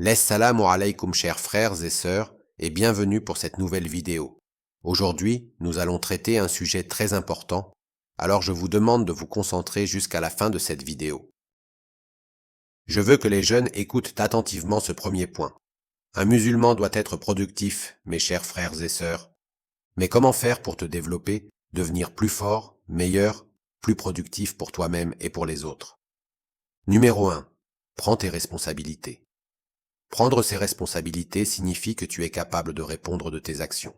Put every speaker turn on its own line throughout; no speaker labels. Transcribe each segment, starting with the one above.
Assalamu alaykoum chers frères et sœurs et bienvenue pour cette nouvelle vidéo. Aujourd'hui, nous allons traiter un sujet très important, alors je vous demande de vous concentrer jusqu'à la fin de cette vidéo. Je veux que les jeunes écoutent attentivement ce premier point. Un musulman doit être productif, mes chers frères et sœurs. Mais comment faire pour te développer, devenir plus fort, meilleur, plus productif pour toi-même et pour les autres? Numéro 1. Prends tes responsabilités. Prendre ses responsabilités signifie que tu es capable de répondre de tes actions.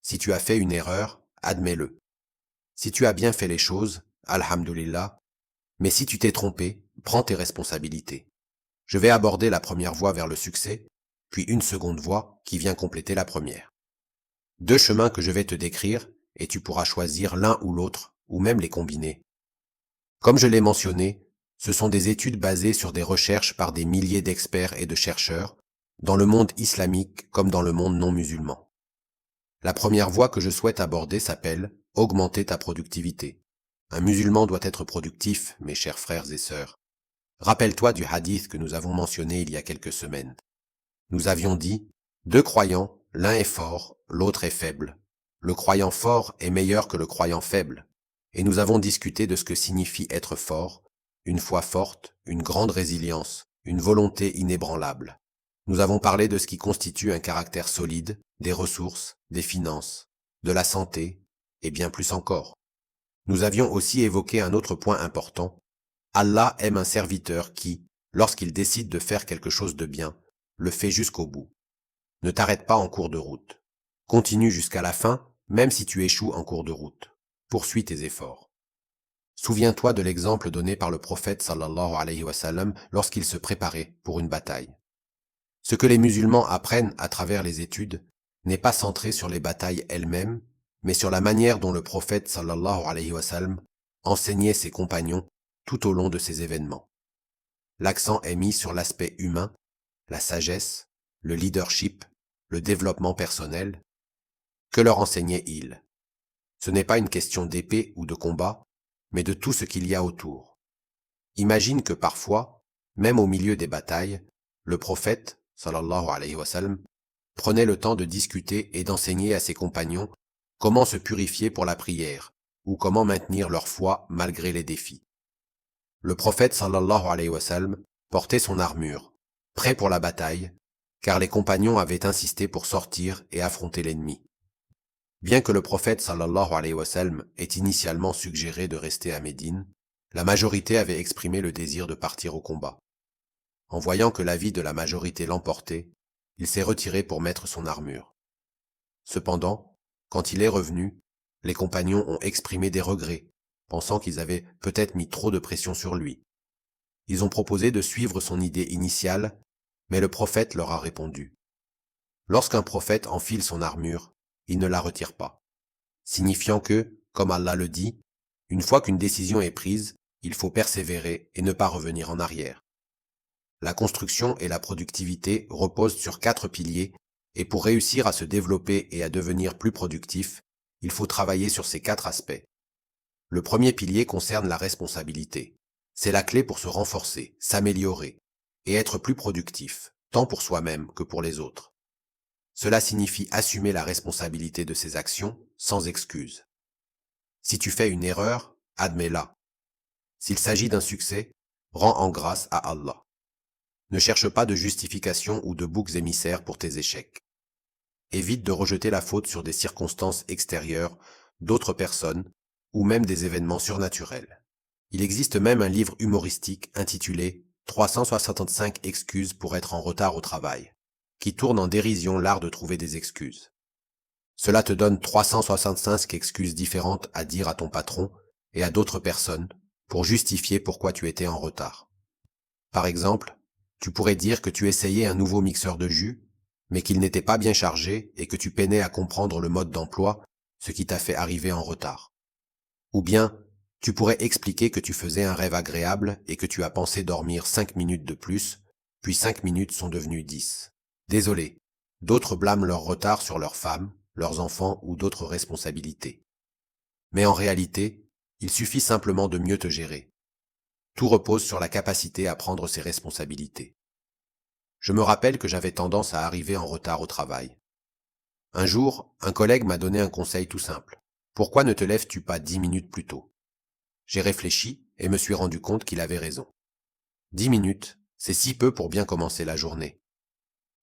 Si tu as fait une erreur, admets-le. Si tu as bien fait les choses, alhamdulillah, mais si tu t'es trompé, prends tes responsabilités. Je vais aborder la première voie vers le succès, puis une seconde voie qui vient compléter la première. Deux chemins que je vais te décrire, et tu pourras choisir l'un ou l'autre, ou même les combiner. Comme je l'ai mentionné, ce sont des études basées sur des recherches par des milliers d'experts et de chercheurs, dans le monde islamique comme dans le monde non musulman. La première voie que je souhaite aborder s'appelle « Augmenter ta productivité ». Un musulman doit être productif, mes chers frères et sœurs. Rappelle-toi du hadith que nous avons mentionné il y a quelques semaines. Nous avions dit « Deux croyants, l'un est fort, l'autre est faible. Le croyant fort est meilleur que le croyant faible. » Et nous avons discuté de ce que signifie être fort, une foi forte, une grande résilience, une volonté inébranlable. Nous avons parlé de ce qui constitue un caractère solide, des ressources, des finances, de la santé, et bien plus encore. Nous avions aussi évoqué un autre point important. Allah aime un serviteur qui, lorsqu'il décide de faire quelque chose de bien, le fait jusqu'au bout. Ne t'arrête pas en cours de route. Continue jusqu'à la fin, même si tu échoues en cours de route. Poursuis tes efforts. Souviens-toi de l'exemple donné par le prophète sallallahu alayhi wa sallam lorsqu'il se préparait pour une bataille. Ce que les musulmans apprennent à travers les études n'est pas centré sur les batailles elles-mêmes, mais sur la manière dont le prophète sallallahu alayhi wa sallam enseignait ses compagnons tout au long de ces événements. L'accent est mis sur l'aspect humain, la sagesse, le leadership, le développement personnel. Que leur enseignait-il? Ce n'est pas une question d'épée ou de combat, mais de tout ce qu'il y a autour. Imagine que parfois, même au milieu des batailles, le prophète, sallallahu alayhi wa sallam, prenait le temps de discuter et d'enseigner à ses compagnons comment se purifier pour la prière, ou comment maintenir leur foi malgré les défis. Le prophète sallallahu alayhi wa sallam portait son armure, prêt pour la bataille, car les compagnons avaient insisté pour sortir et affronter l'ennemi. Bien que le prophète sallallahu alayhi wa sallam ait initialement suggéré de rester à Médine, la majorité avait exprimé le désir de partir au combat. En voyant que l'avis de la majorité l'emportait, il s'est retiré pour mettre son armure. Cependant, quand il est revenu, les compagnons ont exprimé des regrets, pensant qu'ils avaient peut-être mis trop de pression sur lui. Ils ont proposé de suivre son idée initiale, mais le prophète leur a répondu. Lorsqu'un prophète enfile son armure, il ne la retire pas, signifiant que, comme Allah le dit, une fois qu'une décision est prise, il faut persévérer et ne pas revenir en arrière. La construction et la productivité reposent sur 4 piliers, et pour réussir à se développer et à devenir plus productif, il faut travailler sur ces 4 aspects. Le premier pilier concerne la responsabilité. C'est la clé pour se renforcer, s'améliorer, et être plus productif, tant pour soi-même que pour les autres. Cela signifie assumer la responsabilité de ses actions, sans excuse. Si tu fais une erreur, admets-la. S'il s'agit d'un succès, rends en grâce à Allah. Ne cherche pas de justification ou de boucs émissaires pour tes échecs. Évite de rejeter la faute sur des circonstances extérieures, d'autres personnes, ou même des événements surnaturels. Il existe même un livre humoristique intitulé « 365 excuses pour être en retard au travail », qui tourne en dérision l'art de trouver des excuses. Cela te donne 365 excuses différentes à dire à ton patron et à d'autres personnes pour justifier pourquoi tu étais en retard. Par exemple, tu pourrais dire que tu essayais un nouveau mixeur de jus, mais qu'il n'était pas bien chargé et que tu peinais à comprendre le mode d'emploi, ce qui t'a fait arriver en retard. Ou bien, tu pourrais expliquer que tu faisais un rêve agréable et que tu as pensé dormir 5 minutes de plus, puis 5 minutes sont devenues 10. Désolé, d'autres blâment leur retard sur leurs femmes, leurs enfants ou d'autres responsabilités. Mais en réalité, il suffit simplement de mieux te gérer. Tout repose sur la capacité à prendre ses responsabilités. Je me rappelle que j'avais tendance à arriver en retard au travail. Un jour, un collègue m'a donné un conseil tout simple. Pourquoi ne te lèves-tu pas 10 minutes plus tôt? J'ai réfléchi et me suis rendu compte qu'il avait raison. 10 minutes, c'est si peu pour bien commencer la journée.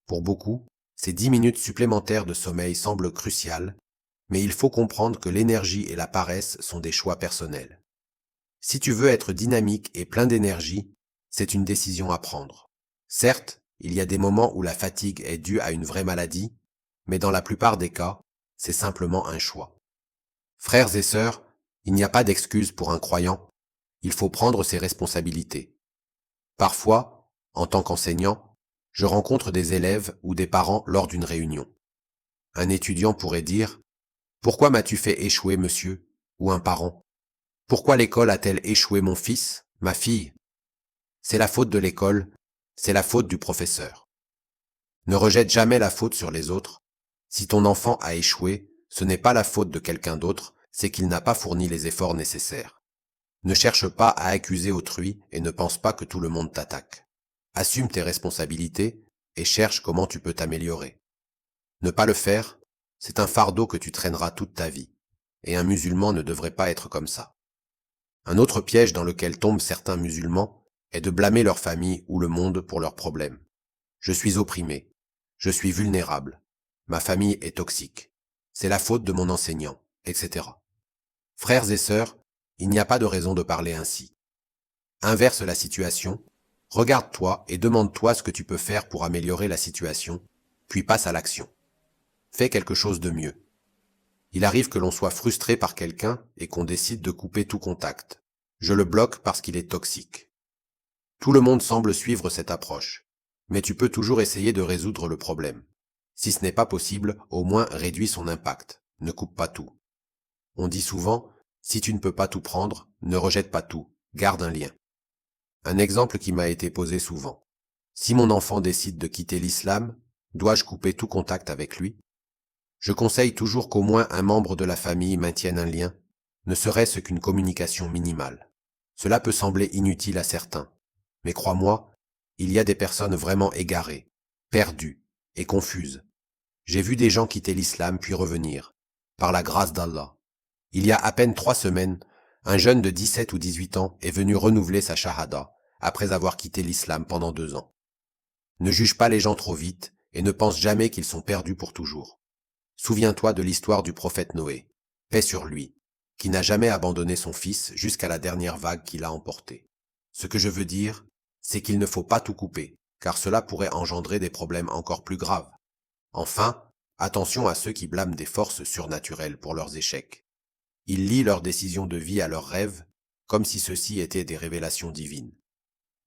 Pour beaucoup, ces 10 minutes supplémentaires de sommeil semblent cruciales, mais il faut comprendre que l'énergie et la paresse sont des choix personnels. Si tu veux être dynamique et plein d'énergie, c'est une décision à prendre. Certes, il y a des moments où la fatigue est due à une vraie maladie, mais dans la plupart des cas, c'est simplement un choix. Frères et sœurs, il n'y a pas d'excuse pour un croyant, il faut prendre ses responsabilités. Parfois, en tant qu'enseignant, je rencontre des élèves ou des parents lors d'une réunion. Un étudiant pourrait dire « Pourquoi m'as-tu fait échouer, monsieur ?» ou un parent « Pourquoi l'école a-t-elle échoué mon fils, ma fille ?» C'est la faute de l'école, c'est la faute du professeur. Ne rejette jamais la faute sur les autres. Si ton enfant a échoué, ce n'est pas la faute de quelqu'un d'autre, c'est qu'il n'a pas fourni les efforts nécessaires. Ne cherche pas à accuser autrui et ne pense pas que tout le monde t'attaque. Assume tes responsabilités et cherche comment tu peux t'améliorer. Ne pas le faire, c'est un fardeau que tu traîneras toute ta vie. Et un musulman ne devrait pas être comme ça. Un autre piège dans lequel tombent certains musulmans est de blâmer leur famille ou le monde pour leurs problèmes. Je suis opprimé. Je suis vulnérable. Ma famille est toxique. C'est la faute de mon enseignant, etc. Frères et sœurs, il n'y a pas de raison de parler ainsi. Inverse la situation, regarde-toi et demande-toi ce que tu peux faire pour améliorer la situation, puis passe à l'action. Fais quelque chose de mieux. Il arrive que l'on soit frustré par quelqu'un et qu'on décide de couper tout contact. Je le bloque parce qu'il est toxique. Tout le monde semble suivre cette approche, mais tu peux toujours essayer de résoudre le problème. Si ce n'est pas possible, au moins réduis son impact, ne coupe pas tout. On dit souvent, si tu ne peux pas tout prendre, ne rejette pas tout, garde un lien. Un exemple qui m'a été posé souvent. Si mon enfant décide de quitter l'islam, dois-je couper tout contact avec lui? Je conseille toujours qu'au moins un membre de la famille maintienne un lien, ne serait-ce qu'une communication minimale. Cela peut sembler inutile à certains, mais crois-moi, il y a des personnes vraiment égarées, perdues et confuses. J'ai vu des gens quitter l'islam puis revenir, par la grâce d'Allah. Il y a à peine 3 semaines, un jeune de 17 ou 18 ans est venu renouveler sa shahada après avoir quitté l'islam pendant 2 ans. Ne juge pas les gens trop vite et ne pense jamais qu'ils sont perdus pour toujours. Souviens-toi de l'histoire du prophète Noé, paix sur lui, qui n'a jamais abandonné son fils jusqu'à la dernière vague qui l'a emporté. Ce que je veux dire, c'est qu'il ne faut pas tout couper, car cela pourrait engendrer des problèmes encore plus graves. Enfin, attention à ceux qui blâment des forces surnaturelles pour leurs échecs. Ils lient leurs décisions de vie à leurs rêves, comme si ceux-ci étaient des révélations divines.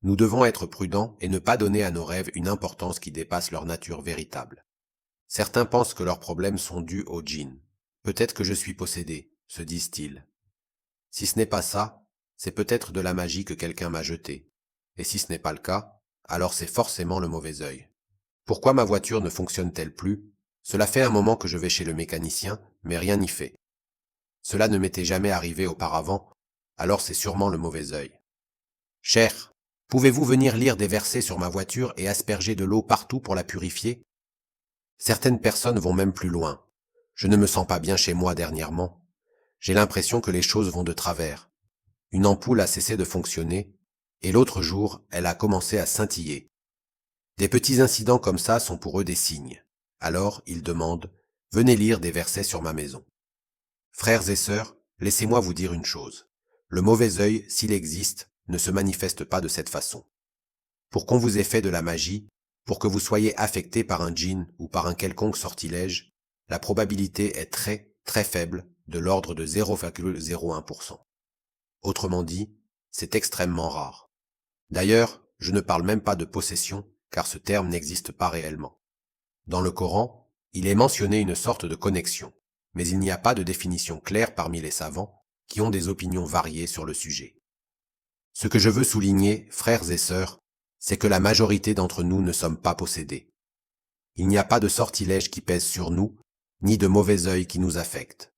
Nous devons être prudents et ne pas donner à nos rêves une importance qui dépasse leur nature véritable. Certains pensent que leurs problèmes sont dus au djinn. Peut-être que je suis possédé, se disent-ils. Si ce n'est pas ça, c'est peut-être de la magie que quelqu'un m'a jetée. Et si ce n'est pas le cas, alors c'est forcément le mauvais œil. Pourquoi ma voiture ne fonctionne-t-elle plus? Cela fait un moment que je vais chez le mécanicien, mais rien n'y fait. Cela ne m'était jamais arrivé auparavant, alors c'est sûrement le mauvais œil. Cher, pouvez-vous venir lire des versets sur ma voiture et asperger de l'eau partout pour la purifier? Certaines personnes vont même plus loin. Je ne me sens pas bien chez moi dernièrement. J'ai l'impression que les choses vont de travers. Une ampoule a cessé de fonctionner, et l'autre jour, elle a commencé à scintiller. Des petits incidents comme ça sont pour eux des signes. Alors, ils demandent, venez lire des versets sur ma maison. Frères et sœurs, laissez-moi vous dire une chose. Le mauvais œil, s'il existe, ne se manifeste pas de cette façon. Pour qu'on vous ait fait de la magie, pour que vous soyez affecté par un djinn ou par un quelconque sortilège, la probabilité est très, très faible, de l'ordre de 0,01%. Autrement dit, c'est extrêmement rare. D'ailleurs, je ne parle même pas de possession, car ce terme n'existe pas réellement. Dans le Coran, il est mentionné une sorte de connexion, mais il n'y a pas de définition claire parmi les savants, qui ont des opinions variées sur le sujet. Ce que je veux souligner, frères et sœurs, c'est que la majorité d'entre nous ne sommes pas possédés. Il n'y a pas de sortilège qui pèse sur nous, ni de mauvais œil qui nous affecte.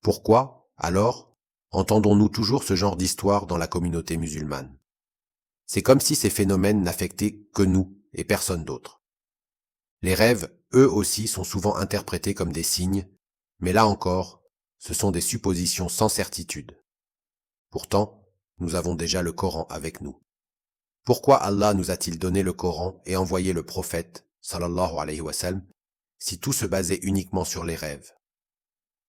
Pourquoi, alors, entendons-nous toujours ce genre d'histoire dans la communauté musulmane? C'est comme si ces phénomènes n'affectaient que nous et personne d'autre. Les rêves, eux aussi, sont souvent interprétés comme des signes, mais là encore, ce sont des suppositions sans certitude. Pourtant, nous avons déjà le Coran avec nous. Pourquoi Allah nous a-t-il donné le Coran et envoyé le prophète, sallallahu alayhi wa sallam, si tout se basait uniquement sur les rêves?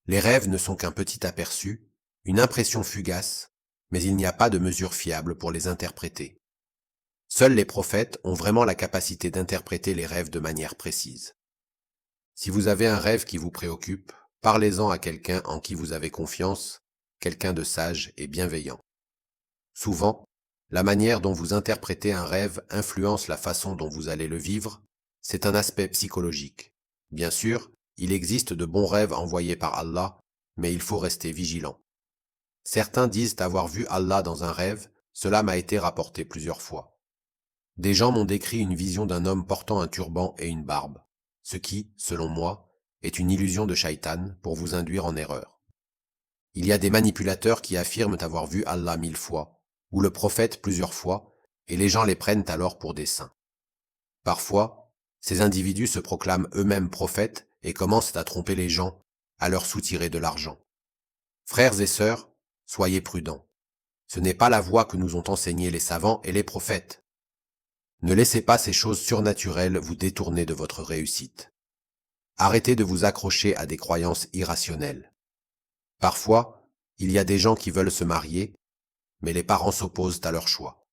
Les rêves ne sont qu'un petit aperçu, une impression fugace, mais il n'y a pas de mesure fiable pour les interpréter. Seuls les prophètes ont vraiment la capacité d'interpréter les rêves de manière précise. Si vous avez un rêve qui vous préoccupe, parlez-en à quelqu'un en qui vous avez confiance, quelqu'un de sage et bienveillant. Souvent, la manière dont vous interprétez un rêve influence la façon dont vous allez le vivre, c'est un aspect psychologique. Bien sûr, il existe de bons rêves envoyés par Allah, mais il faut rester vigilant. Certains disent avoir vu Allah dans un rêve, cela m'a été rapporté plusieurs fois. Des gens m'ont décrit une vision d'un homme portant un turban et une barbe, ce qui, selon moi, est une illusion de Shaitan pour vous induire en erreur. Il y a des manipulateurs qui affirment avoir vu Allah 1000 fois, ou le prophète plusieurs fois, et les gens les prennent alors pour des saints. Parfois, ces individus se proclament eux-mêmes prophètes et commencent à tromper les gens, à leur soutirer de l'argent. Frères et sœurs, soyez prudents. Ce n'est pas la voie que nous ont enseignée les savants et les prophètes. Ne laissez pas ces choses surnaturelles vous détourner de votre réussite. Arrêtez de vous accrocher à des croyances irrationnelles. Parfois, il y a des gens qui veulent se marier, mais les parents s'opposent à leur choix.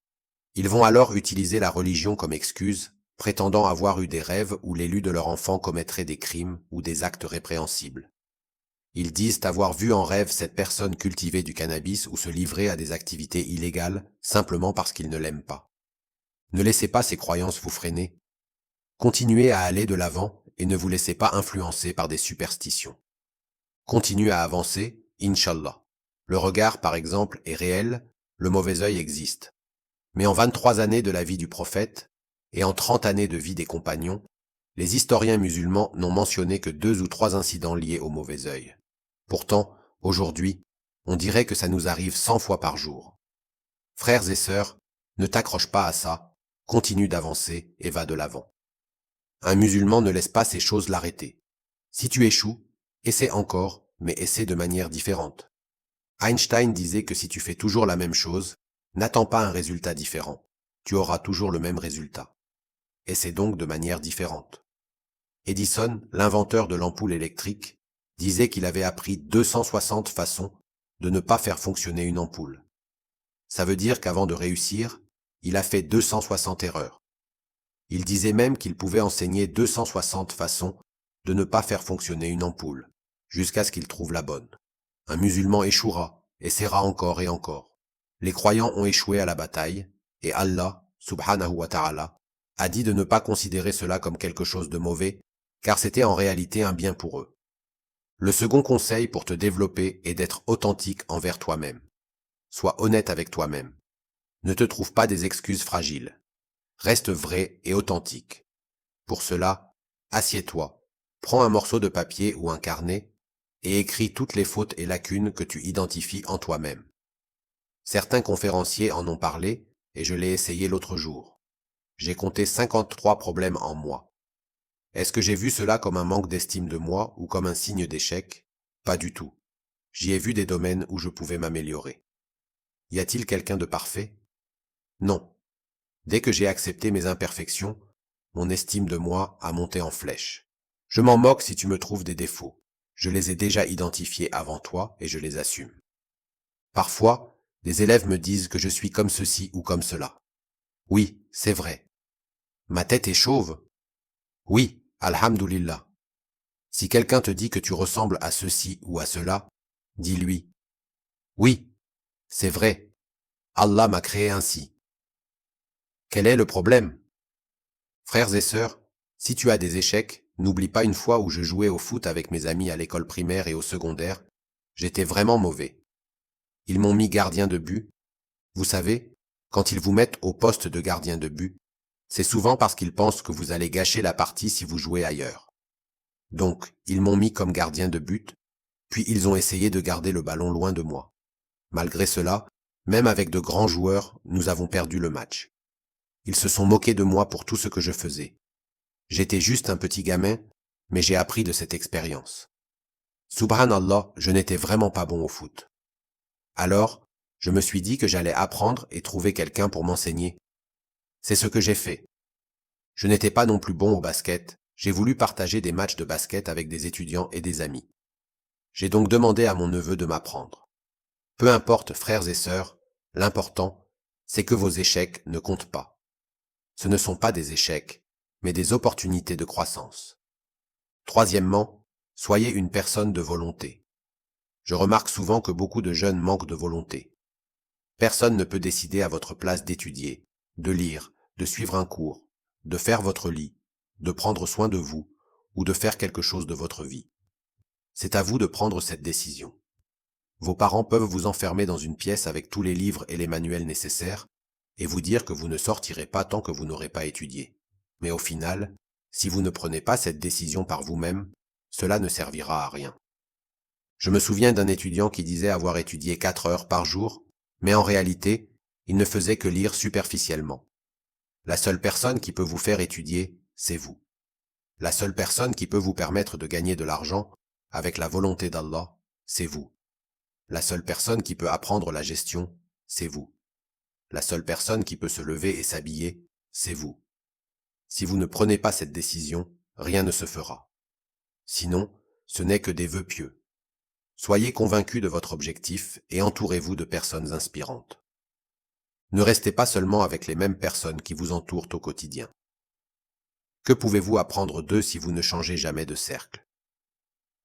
Ils vont alors utiliser la religion comme excuse, prétendant avoir eu des rêves où l'élu de leur enfant commettrait des crimes ou des actes répréhensibles. Ils disent avoir vu en rêve cette personne cultiver du cannabis ou se livrer à des activités illégales simplement parce qu'ils ne l'aiment pas. Ne laissez pas ces croyances vous freiner. Continuez à aller de l'avant et ne vous laissez pas influencer par des superstitions. Continuez à avancer, Inch'Allah. Le regard, par exemple, est réel, le mauvais œil existe. Mais en 23 années de la vie du prophète, et en 30 années de vie des compagnons, les historiens musulmans n'ont mentionné que 2 ou 3 incidents liés au mauvais œil. Pourtant, aujourd'hui, on dirait que ça nous arrive 100 fois par jour. Frères et sœurs, ne t'accroche pas à ça, continue d'avancer et va de l'avant. Un musulman ne laisse pas ces choses l'arrêter. Si tu échoues, essaie encore, mais essaie de manière différente. Einstein disait que si tu fais toujours la même chose, n'attends pas un résultat différent. Tu auras toujours le même résultat. Essaie donc de manière différente. Edison, l'inventeur de l'ampoule électrique, disait qu'il avait appris 260 façons de ne pas faire fonctionner une ampoule. Ça veut dire qu'avant de réussir, il a fait 260 erreurs. Il disait même qu'il pouvait enseigner 260 façons de ne pas faire fonctionner une ampoule, jusqu'à ce qu'il trouve la bonne. Un musulman échouera, essaiera encore et encore. Les croyants ont échoué à la bataille, et Allah, subhanahu wa ta'ala, a dit de ne pas considérer cela comme quelque chose de mauvais, car c'était en réalité un bien pour eux. Le second conseil pour te développer est d'être authentique envers toi-même. Sois honnête avec toi-même. Ne te trouve pas des excuses fragiles. Reste vrai et authentique. Pour cela, assieds-toi, prends un morceau de papier ou un carnet et écris toutes les fautes et lacunes que tu identifies en toi-même. Certains conférenciers en ont parlé et je l'ai essayé l'autre jour. J'ai compté 53 problèmes en moi. Est-ce que j'ai vu cela comme un manque d'estime de moi ou comme un signe d'échec? Pas du tout. J'y ai vu des domaines où je pouvais m'améliorer. Y a-t-il quelqu'un de parfait? Non. Dès que j'ai accepté mes imperfections, mon estime de moi a monté en flèche. Je m'en moque si tu me trouves des défauts. Je les ai déjà identifiés avant toi et je les assume. Parfois, des élèves me disent que je suis comme ceci ou comme cela. Oui, c'est vrai. Ma tête est chauve. Oui, alhamdulillah. Si quelqu'un te dit que tu ressembles à ceci ou à cela, dis-lui. Oui, c'est vrai. Allah m'a créé ainsi. Quel est le problème? Frères et sœurs, si tu as des échecs, n'oublie pas une fois où je jouais au foot avec mes amis à l'école primaire et au secondaire, j'étais vraiment mauvais. Ils m'ont mis gardien de but. Vous savez, quand ils vous mettent au poste de gardien de but, c'est souvent parce qu'ils pensent que vous allez gâcher la partie si vous jouez ailleurs. Donc, ils m'ont mis comme gardien de but, puis ils ont essayé de garder le ballon loin de moi. Malgré cela, même avec de grands joueurs, nous avons perdu le match. Ils se sont moqués de moi pour tout ce que je faisais. J'étais juste un petit gamin, mais j'ai appris de cette expérience. Subhanallah, je n'étais vraiment pas bon au foot. Alors, je me suis dit que j'allais apprendre et trouver quelqu'un pour m'enseigner. C'est ce que j'ai fait. Je n'étais pas non plus bon au basket, j'ai voulu partager des matchs de basket avec des étudiants et des amis. J'ai donc demandé à mon neveu de m'apprendre. Peu importe, frères et sœurs, l'important, c'est que vos échecs ne comptent pas. Ce ne sont pas des échecs, mais des opportunités de croissance. Troisièmement, soyez une personne de volonté. Je remarque souvent que beaucoup de jeunes manquent de volonté. Personne ne peut décider à votre place d'étudier, de lire, de suivre un cours, de faire votre lit, de prendre soin de vous, ou de faire quelque chose de votre vie. C'est à vous de prendre cette décision. Vos parents peuvent vous enfermer dans une pièce avec tous les livres et les manuels nécessaires, et vous dire que vous ne sortirez pas tant que vous n'aurez pas étudié. Mais au final, si vous ne prenez pas cette décision par vous-même, cela ne servira à rien. Je me souviens d'un étudiant qui disait avoir étudié 4 heures par jour, mais en réalité, il ne faisait que lire superficiellement. La seule personne qui peut vous faire étudier, c'est vous. La seule personne qui peut vous permettre de gagner de l'argent, avec la volonté d'Allah, c'est vous. La seule personne qui peut apprendre la gestion, c'est vous. La seule personne qui peut se lever et s'habiller, c'est vous. Si vous ne prenez pas cette décision, rien ne se fera. Sinon, ce n'est que des vœux pieux. Soyez convaincus de votre objectif et entourez-vous de personnes inspirantes. Ne restez pas seulement avec les mêmes personnes qui vous entourent au quotidien. Que pouvez-vous apprendre d'eux si vous ne changez jamais de cercle?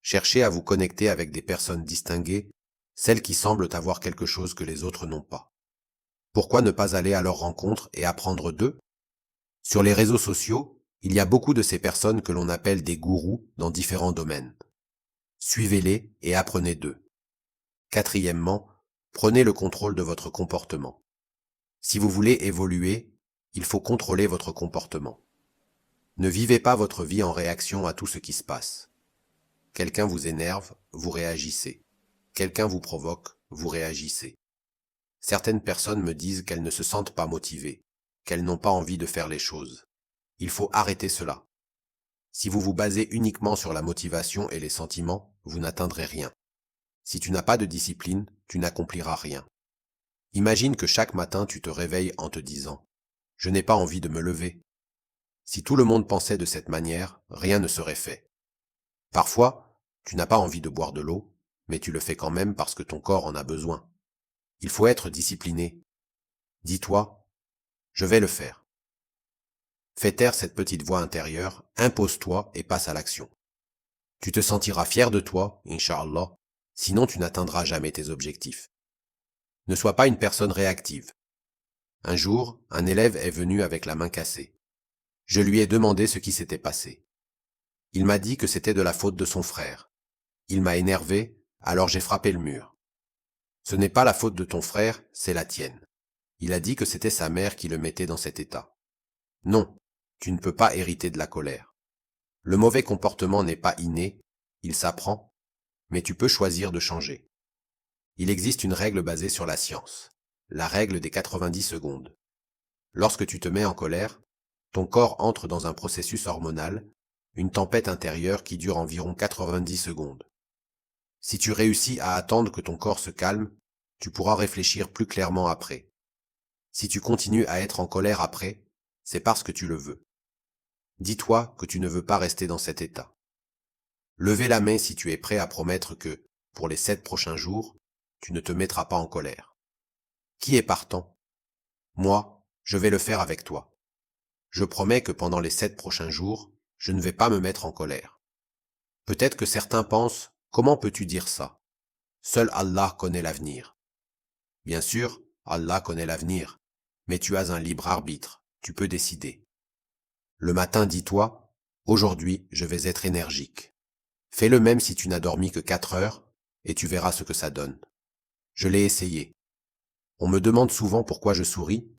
Cherchez à vous connecter avec des personnes distinguées, celles qui semblent avoir quelque chose que les autres n'ont pas. Pourquoi ne pas aller à leur rencontre et apprendre d'eux? Sur les réseaux sociaux, il y a beaucoup de ces personnes que l'on appelle des gourous dans différents domaines. Suivez-les et apprenez d'eux. Quatrièmement, prenez le contrôle de votre comportement. Si vous voulez évoluer, il faut contrôler votre comportement. Ne vivez pas votre vie en réaction à tout ce qui se passe. Quelqu'un vous énerve, vous réagissez. Quelqu'un vous provoque, vous réagissez. Certaines personnes me disent qu'elles ne se sentent pas motivées, qu'elles n'ont pas envie de faire les choses. Il faut arrêter cela. Si vous vous basez uniquement sur la motivation et les sentiments, vous n'atteindrez rien. Si tu n'as pas de discipline, tu n'accompliras rien. Imagine que chaque matin tu te réveilles en te disant « Je n'ai pas envie de me lever ». Si tout le monde pensait de cette manière, rien ne serait fait. Parfois, tu n'as pas envie de boire de l'eau, mais tu le fais quand même parce que ton corps en a besoin. Il faut être discipliné. Dis-toi « Je vais le faire ». Fais taire cette petite voix intérieure, impose-toi et passe à l'action. Tu te sentiras fier de toi, Inch'Allah, sinon tu n'atteindras jamais tes objectifs. Ne sois pas une personne réactive. Un jour, un élève est venu avec la main cassée. Je lui ai demandé ce qui s'était passé. Il m'a dit que c'était de la faute de son frère. Il m'a énervé, alors j'ai frappé le mur. Ce n'est pas la faute de ton frère, c'est la tienne. Il a dit que c'était sa mère qui le mettait dans cet état. Non, tu ne peux pas hériter de la colère. Le mauvais comportement n'est pas inné, il s'apprend, mais tu peux choisir de changer. Il existe une règle basée sur la science, la règle des 90 secondes. Lorsque tu te mets en colère, ton corps entre dans un processus hormonal, une tempête intérieure qui dure environ 90 secondes. Si tu réussis à attendre que ton corps se calme, tu pourras réfléchir plus clairement après. Si tu continues à être en colère après, c'est parce que tu le veux. Dis-toi que tu ne veux pas rester dans cet état. Levez la main si tu es prêt à promettre que, pour les 7 prochains jours, tu ne te mettras pas en colère. Qui est partant? Moi, je vais le faire avec toi. Je promets que pendant les 7 prochains jours, je ne vais pas me mettre en colère. Peut-être que certains pensent, comment peux-tu dire ça? Seul Allah connaît l'avenir. Bien sûr, Allah connaît l'avenir, mais tu as un libre arbitre, tu peux décider. Le matin, dis-toi, aujourd'hui, je vais être énergique. Fais le même si tu n'as dormi que 4 heures, et tu verras ce que ça donne. Je l'ai essayé. On me demande souvent pourquoi je souris,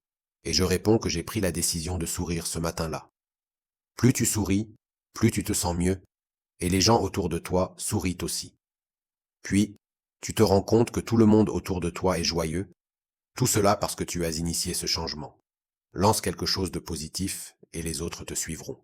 et je réponds que j'ai pris la décision de sourire ce matin-là. Plus tu souris, plus tu te sens mieux, et les gens autour de toi sourient aussi. Puis, tu te rends compte que tout le monde autour de toi est joyeux, tout cela parce que tu as initié ce changement. lance quelque chose de positif et les autres te suivront.